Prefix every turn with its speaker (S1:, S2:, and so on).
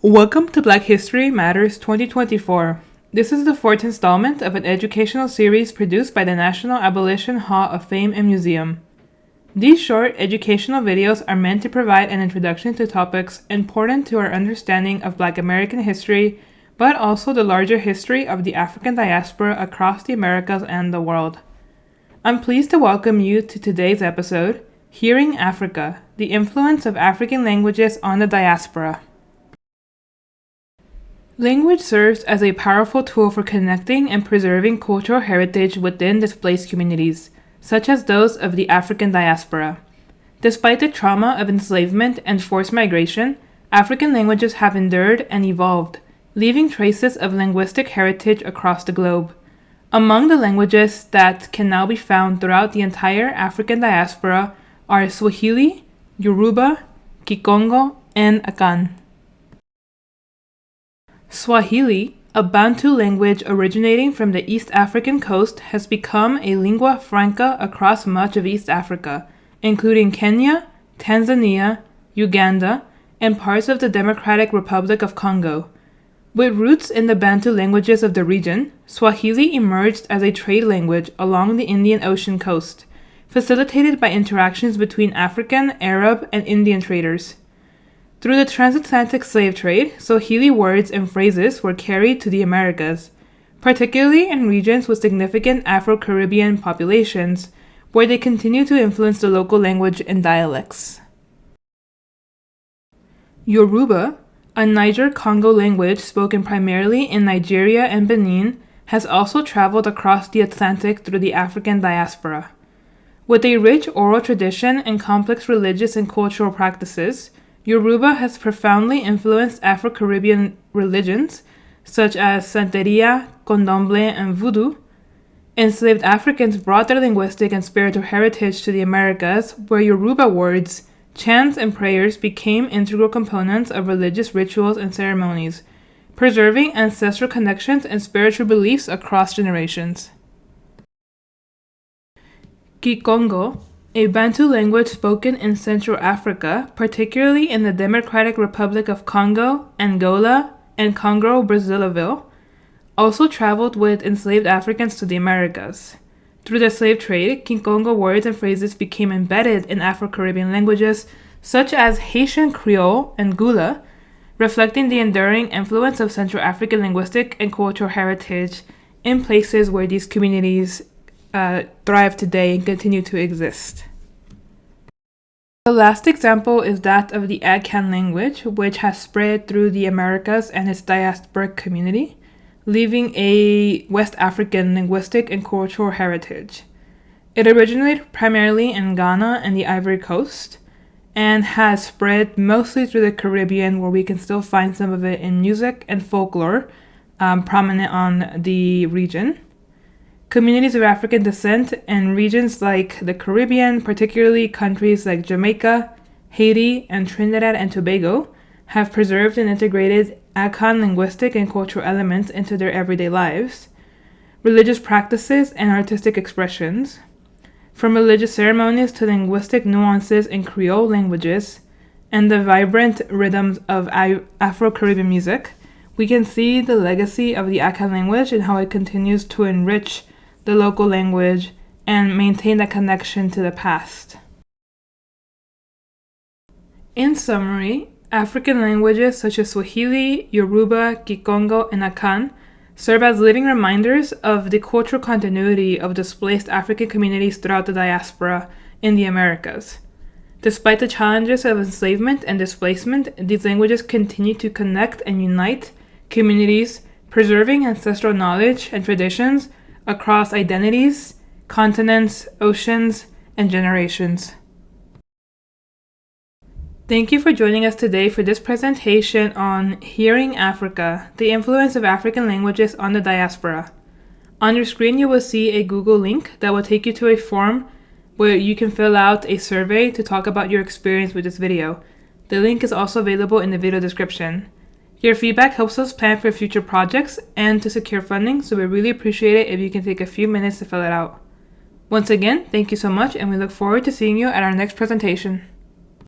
S1: Welcome to Black History Matters 2024. This is the fourth installment of an educational series produced by the National Abolition Hall of Fame and Museum. These short educational videos are meant to provide an introduction to topics important to our understanding of Black American history, but also the larger history of the African diaspora across the Americas and the world. I'm pleased to welcome you to today's episode, Hearing Africa, the Influence of African Languages on the Diaspora. Language serves as a powerful tool for connecting and preserving cultural heritage within displaced communities, such as those of the African diaspora. Despite the trauma of enslavement and forced migration, African languages have endured and evolved, leaving traces of linguistic heritage across the globe. Among the languages that can now be found throughout the entire African diaspora are Swahili, Yoruba, Kikongo, and Akan. Swahili, a Bantu language originating from the East African coast, has become a lingua franca across much of East Africa, including Kenya, Tanzania, Uganda, and parts of the Democratic Republic of Congo. With roots in the Bantu languages of the region, Swahili emerged as a trade language along the Indian Ocean coast, facilitated by interactions between African, Arab, and Indian traders. Through the transatlantic slave trade, Swahili words and phrases were carried to the Americas, particularly in regions with significant Afro-Caribbean populations, where they continue to influence the local language and dialects. Yoruba, a Niger-Congo language spoken primarily in Nigeria and Benin, has also traveled across the Atlantic through the African diaspora. With a rich oral tradition and complex religious and cultural practices, Yoruba has profoundly influenced Afro-Caribbean religions, such as Santeria, Candomblé, and Voodoo. Enslaved Africans brought their linguistic and spiritual heritage to the Americas, where Yoruba words, chants, and prayers became integral components of religious rituals and ceremonies, preserving ancestral connections and spiritual beliefs across generations. Kikongo, a Bantu language spoken in Central Africa, particularly in the Democratic Republic of Congo, Angola, and Congo-Brazzaville, also traveled with enslaved Africans to the Americas. Through the slave trade, Kikongo words and phrases became embedded in Afro-Caribbean languages such as Haitian Creole and Gula, reflecting the enduring influence of Central African linguistic and cultural heritage in places where these communities thrive today and continue to exist. The last example is that of the Akan language, which has spread through the Americas and its diasporic community, leaving a West African linguistic and cultural heritage. It originated primarily in Ghana and the Ivory Coast, and has spread mostly through the Caribbean, where we can still find some of it in music and folklore, prominent on the region. Communities of African descent in regions like the Caribbean, particularly countries like Jamaica, Haiti, and Trinidad and Tobago, have preserved and integrated Akan linguistic and cultural elements into their everyday lives, religious practices, and artistic expressions. From religious ceremonies to linguistic nuances in Creole languages and the vibrant rhythms of Afro-Caribbean music, we can see the legacy of the Akan language and how it continues to enrich the local language and maintain that connection to the past. In summary, African languages such as Swahili, Yoruba, Kikongo, and Akan serve as living reminders of the cultural continuity of displaced African communities throughout the diaspora in the Americas. Despite the challenges of enslavement and displacement, these languages continue to connect and unite communities, preserving ancestral knowledge and traditions across identities, continents, oceans, and generations. Thank you for joining us today for this presentation on Hearing Africa, the Influence of African Languages on the Diaspora. On your screen, you will see a Google link that will take you to a form where you can fill out a survey to talk about your experience with this video. The link is also available in the video description. Your feedback helps us plan for future projects and to secure funding, so we really appreciate it if you can take a few minutes to fill it out. Once again, thank you so much, and we look forward to seeing you at our next presentation.